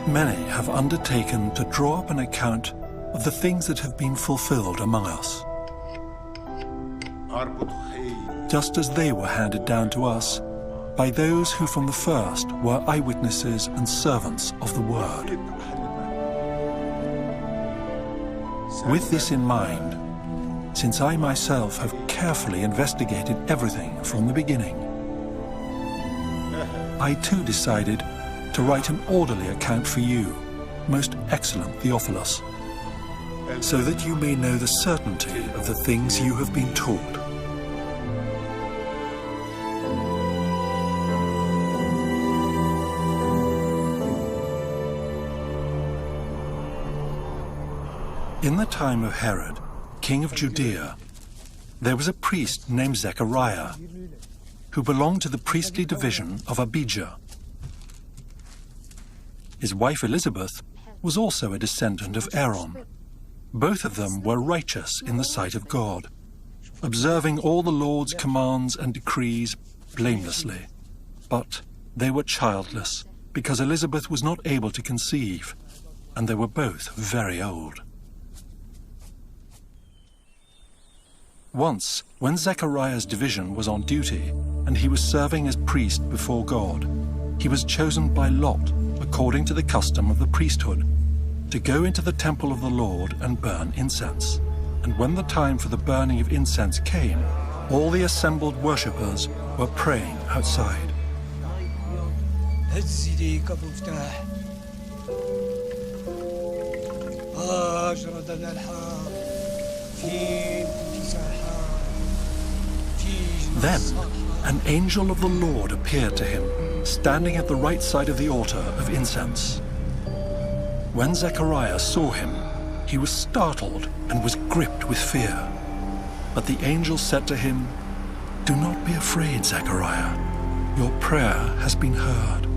Many have undertaken to draw up an account of the things that have been fulfilled among us, just as they were handed down to us by those who from the first were eyewitnesses and servants of the word. With this in mind, since I myself have carefully investigated everything from the beginning, I too decided to write an orderly account for you, most excellent Theophilus, so that you may know the certainty of the things you have been taught. In the time of Herod, king of Judea, there was a priest named Zechariah, who belonged to the priestly division of Abijah. His wife Elizabeth was also a descendant of Aaron. Both of them were righteous in the sight of God, observing all the Lord's commands and decrees blamelessly. But they were childless, because Elizabeth was not able to conceive, and they were both very old. Once, when Zechariah's division was on duty, and he was serving as priest before God, he was chosen by lot, according to the custom of the priesthood, to go into the temple of the Lord and burn incense. And when the time for the burning of incense came, all the assembled worshippers were praying outside. Then an angel of the Lord appeared to him, standing at the right side of the altar of incense. When Zechariah saw him, he was startled and was gripped with fear. But the angel said to him, "Do not be afraid, Zechariah. Your prayer has been heard.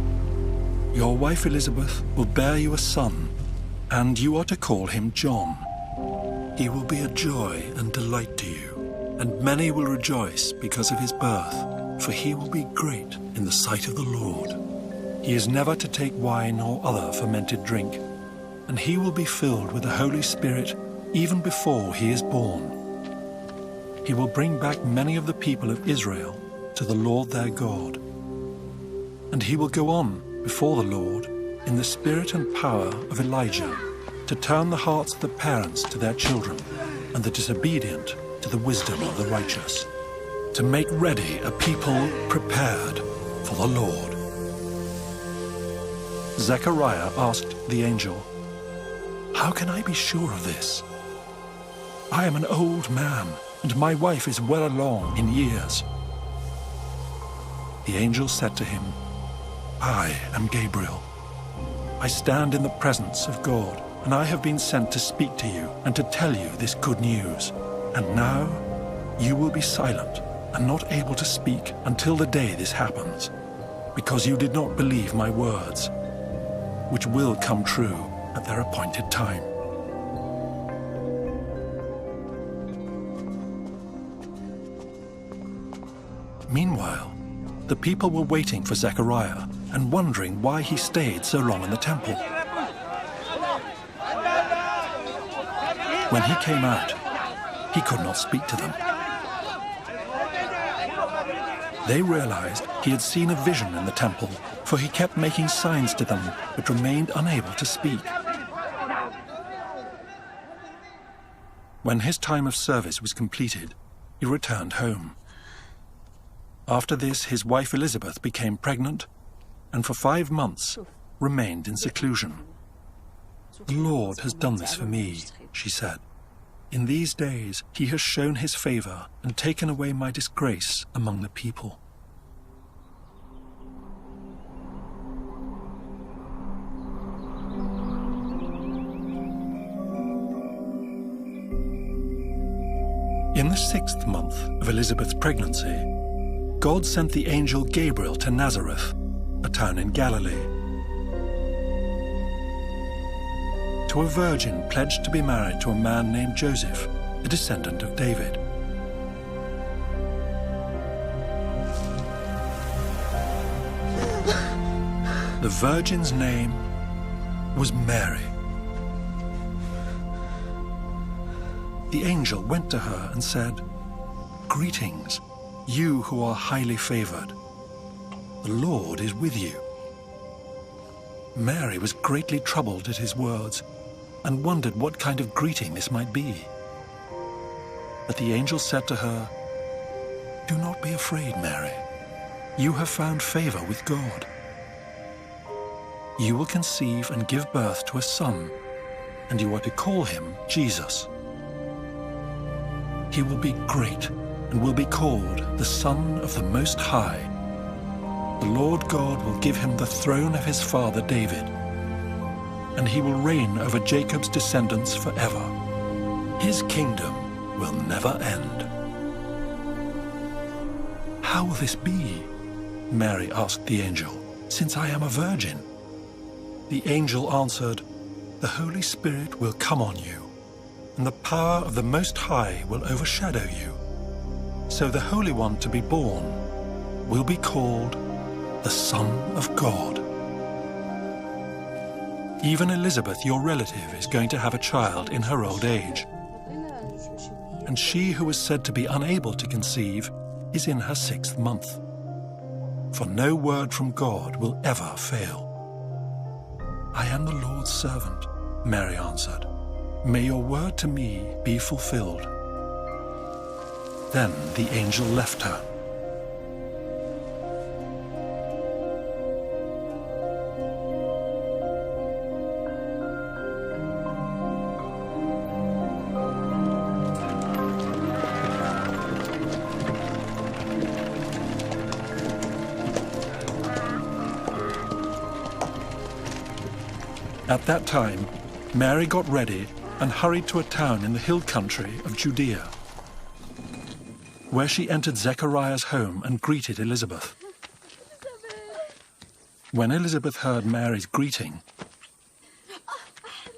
Your wife Elizabeth will bear you a son, and you are to call him John. He will be a joy and delight to you, and many will rejoice because of his birth, for he will be great in the sight of the Lord. He is never to take wine or other fermented drink, and he will be filled with the Holy Spirit even before he is born. He will bring back many of the people of Israel to the Lord their God. And he will go on before the Lord in the spirit and power of Elijah, to turn the hearts of the parents to their children, and the disobedient to the wisdom of the righteous, to make ready a people prepared for the Lord." Zechariah asked the angel, "How can I be sure of this? I am an old man, and my wife is well along in years." The angel said to him, "I am Gabriel. I stand in the presence of God, and I have been sent to speak to you and to tell you this good news. And now you will be silent and not able to speak until the day this happens, because you did not believe my words, which will come true at their appointed time." Meanwhile, the people were waiting for Zechariah and wondering why he stayed so long in the temple. When he came out, he could not speak to them. They realized he had seen a vision in the temple, for he kept making signs to them but remained unable to speak. When his time of service was completed, he returned home. After this, his wife Elizabeth became pregnant, and for 5 months remained in seclusion. "The Lord has done this for me," she said. "In these days he has shown his favor and taken away my disgrace among the people." In the 6th month of Elizabeth's pregnancy, God sent the angel Gabriel to Nazareth, a town in Galilee, to a virgin pledged to be married to a man named Joseph, a descendant of David. The virgin's name was Mary. The angel went to her and said, "Greetings, you who are highly favored. The Lord is with you." Mary was greatly troubled at his words and wondered what kind of greeting this might be. But the angel said to her, "Do not be afraid, Mary. You have found favor with God. You will conceive and give birth to a son, and you are to call him Jesus. He will be great and will be called the Son of the Most High. The Lord God will give him the throne of his father David, and he will reign over Jacob's descendants forever. His kingdom will never end." "How will this be?" Mary asked the angel, "since I am a virgin?" The angel answered, "The Holy Spirit will come on you, and the power of the Most High will overshadow you. So the Holy One to be born will be called the Son of God. Even Elizabeth, your relative, is going to have a child in her old age. And she who was said to be unable to conceive is in her 6th month. For no word from God will ever fail." "I am the Lord's servant," Mary answered. "May your word to me be fulfilled." Then the angel left her. At that time, Mary got ready and hurried to a town in the hill country of Judea, where she entered Zechariah's home and greeted Elizabeth. When Elizabeth heard Mary's greeting,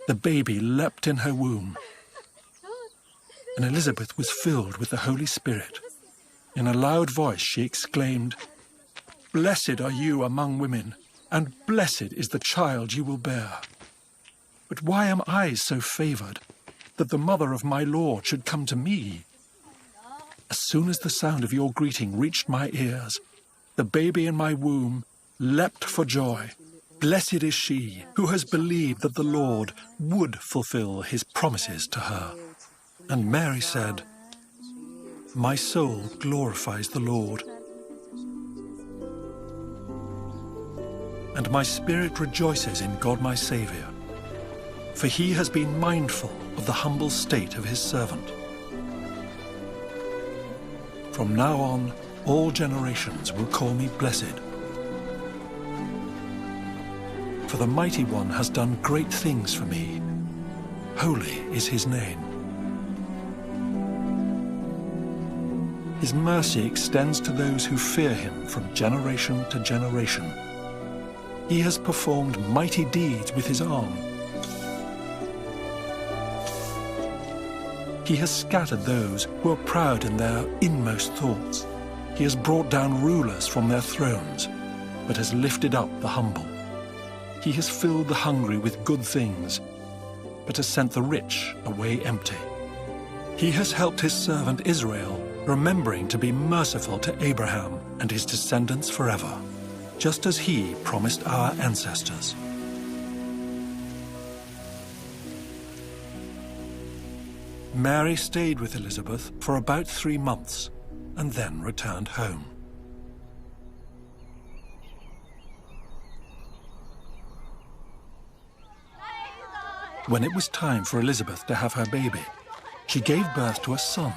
the baby leapt in her womb, and Elizabeth was filled with the Holy Spirit. In a loud voice she exclaimed, "Blessed are you among women, and blessed is the child you will bear. But why am I so favored that the mother of my Lord should come to me? As soon as the sound of your greeting reached my ears, the baby in my womb leapt for joy. Blessed is she who has believed that the Lord would fulfill his promises to her." And Mary said, "My soul glorifies the Lord, and my spirit rejoices in God my Saviour, for he has been mindful of the humble state of his servant. From now on, all generations will call me blessed. For the Mighty One has done great things for me. Holy is his name. His mercy extends to those who fear him from generation to generation. He has performed mighty deeds with his arm. He has scattered those who are proud in their inmost thoughts. He has brought down rulers from their thrones, but has lifted up the humble. He has filled the hungry with good things, but has sent the rich away empty. He has helped his servant Israel, remembering to be merciful to Abraham and his descendants forever, just as he promised our ancestors." Mary stayed with Elizabeth for about 3 months and then returned home. When it was time for Elizabeth to have her baby, she gave birth to a son.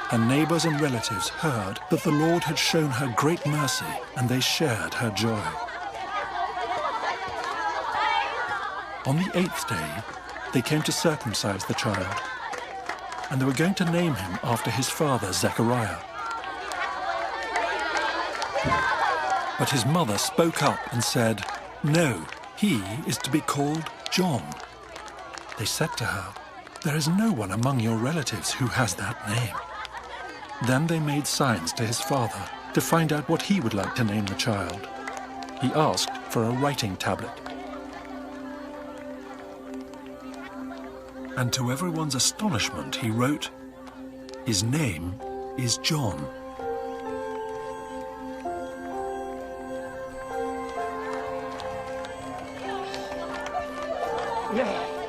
Her neighbors and relatives heard that the Lord had shown her great mercy, and they shared her joy. On the 8th day, they came to circumcise the child, and they were going to name him after his father Zechariah. But his mother spoke up and said, "No, He is to be called John. They said to her, "There is no one among your relatives who has that name." Then they made signs to his father to find out what he would like to name the child. He asked for a writing tablet. And to everyone's astonishment, he wrote, "His name is John."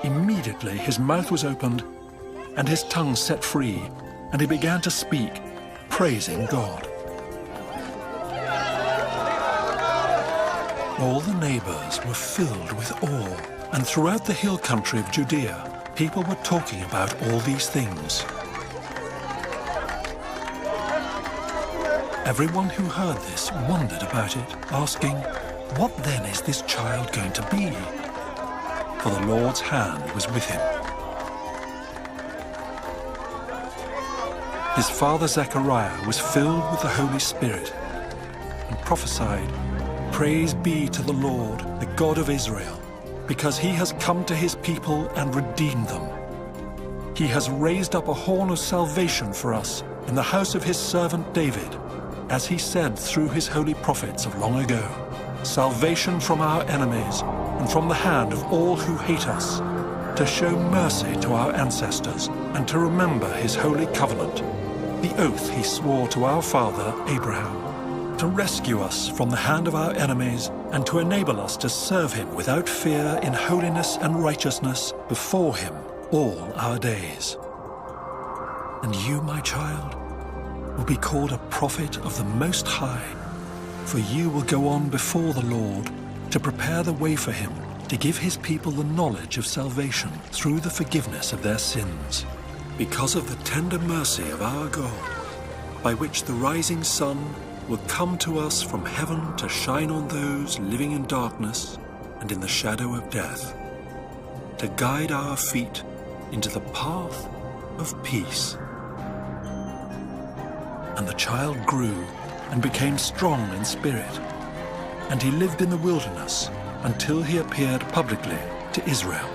Immediately his mouth was opened and his tongue set free, and he began to speak, praising God. All the neighbors were filled with awe, and throughout the hill country of Judea, people were talking about all these things. Everyone who heard this wondered about it, asking, "What then is this child going to be?" For the Lord's hand was with him. His father Zechariah was filled with the Holy Spirit and prophesied, "Praise be to the Lord, the God of Israel, because he has come to his people and redeemed them. He has raised up a horn of salvation for us in the house of his servant David, as he said through his holy prophets of long ago, salvation from our enemies and from the hand of all who hate us, to show mercy to our ancestors and to remember his holy covenant, the oath he swore to our father Abraham, to rescue us from the hand of our enemies and to enable us to serve him without fear in holiness and righteousness before him all our days. And you, my child, will be called a prophet of the Most High, for you will go on before the Lord to prepare the way for him, to give his people the knowledge of salvation through the forgiveness of their sins, because of the tender mercy of our God, by which the rising sun will come to us from heaven to shine on those living in darkness and in the shadow of death, to guide our feet into the path of peace." And the child grew and became strong in spirit, and he lived in the wilderness until he appeared publicly to Israel.